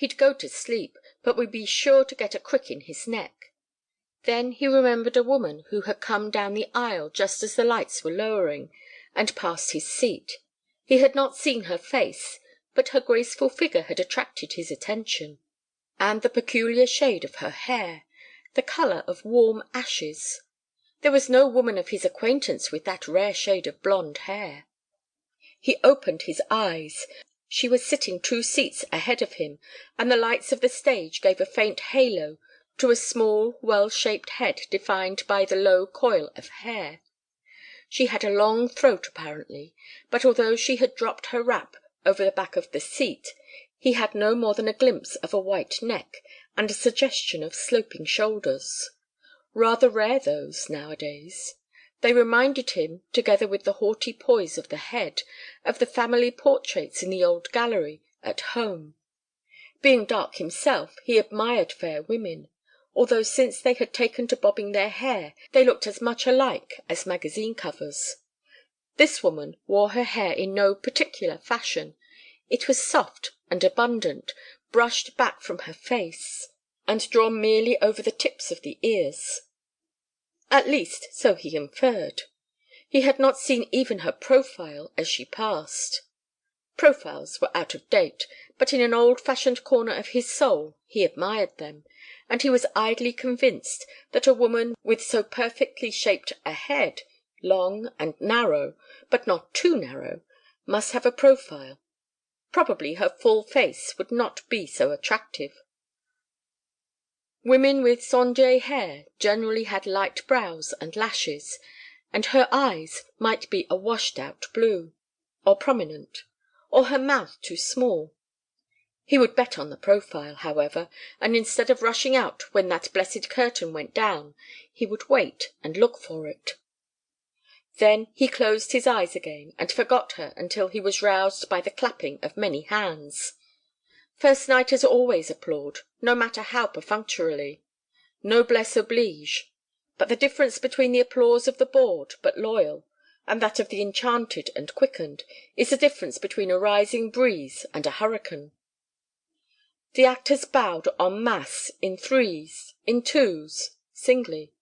He'd go to sleep, but would be sure to get a crick in his neck. Then he remembered a woman who had come down the aisle just as the lights were lowering, and past his seat. He had not seen her face, but her graceful figure had attracted his attention. And the peculiar shade of her hair, the colour of warm ashes. There was no woman of his acquaintance with that rare shade of blonde hair. He opened his eyes. She was sitting 2 seats ahead of him, and the lights of the stage gave a faint halo to a small, well-shaped head defined by the low coil of hair. She had a long throat apparently, but although she had dropped her wrap over the back of the seat, he had no more than a glimpse of a white neck and a suggestion of sloping shoulders. Rather rare those, nowadays. They reminded him, together with the haughty poise of the head, of the family portraits in the old gallery at home. Being dark himself, he admired fair women, although since they had taken to bobbing their hair they looked as much alike as magazine covers. This woman wore her hair in no particular fashion. It was soft and abundant, brushed back from her face, and drawn merely over the tips of the ears. At least, so he inferred. He had not seen even her profile as she passed. Profiles were out of date, but in an old-fashioned corner of his soul he admired them, and he was idly convinced that a woman with so perfectly shaped a head, long and narrow, but not too narrow, must have a profile. Probably her full face would not be so attractive. Women with sondier hair generally had light brows and lashes, and her eyes might be a washed-out blue, or prominent, or her mouth too small. He would bet on the profile, however, and instead of rushing out when that blessed curtain went down, he would wait and look for it. Then he closed his eyes again and forgot her until he was roused by the clapping of many hands. First-nighters always applaud, no matter how perfunctorily. Noblesse oblige. But the difference between the applause of the bored but loyal, and that of the enchanted and quickened, is the difference between a rising breeze and a hurricane. The actors bowed en masse, in threes, in twos, singly.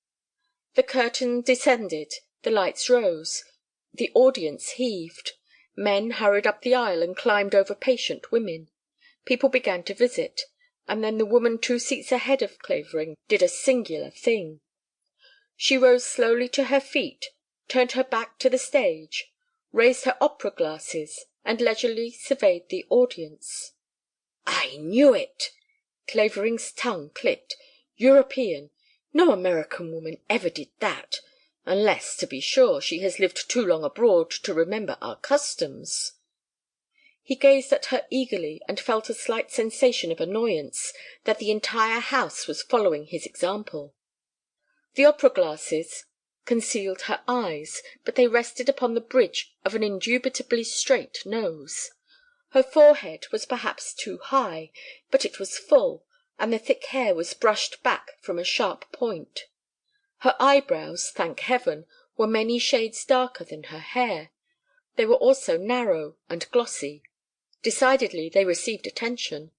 The curtain descended, the lights rose, the audience heaved. Men hurried up the aisle and climbed over patient women. People began to visit, and then the woman 2 seats ahead of Clavering did a singular thing. She rose slowly to her feet, turned her back to the stage, raised her opera glasses, and leisurely surveyed the audience. "I knew it!" Clavering's tongue clicked. "European. No American woman ever did that, unless, to be sure, she has lived too long abroad to remember our customs." He gazed at her eagerly and felt a slight sensation of annoyance that the entire house was following his example. The opera glasses concealed her eyes, but they rested upon the bridge of an indubitably straight nose. Her forehead was perhaps too high, but it was full, and the thick hair was brushed back from a sharp point. Her eyebrows, thank heaven, were many shades darker than her hair. They were also narrow and glossy. Decidedly they received attention.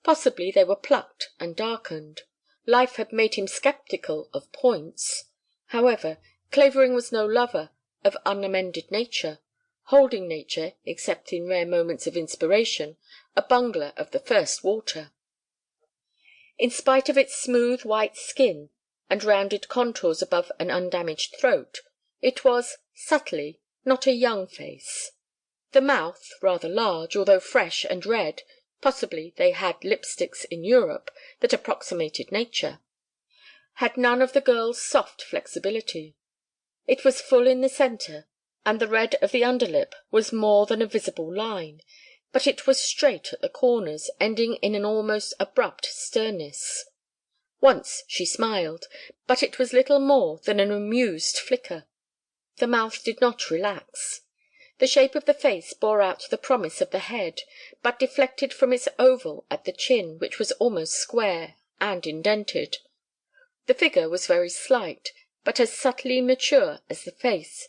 Possibly they were plucked and darkened. Life had made him sceptical of points. However, Clavering was no lover of unamended nature, holding nature, except in rare moments of inspiration, a bungler of the first water. In spite of its smooth white skin and rounded contours above an undamaged throat, it was, subtly, not a young face. The mouth, rather large, although fresh and red, possibly they had lipsticks in Europe that approximated nature, had none of the girl's soft flexibility. It was full in the centre, and the red of the underlip was more than a visible line, but it was straight at the corners, ending in an almost abrupt sternness. Once she smiled, but it was little more than an amused flicker. The mouth did not relax. The shape of the face bore out the promise of the head, but deflected from its oval at the chin, which was almost square and indented. The figure was very slight, but as subtly mature as the face,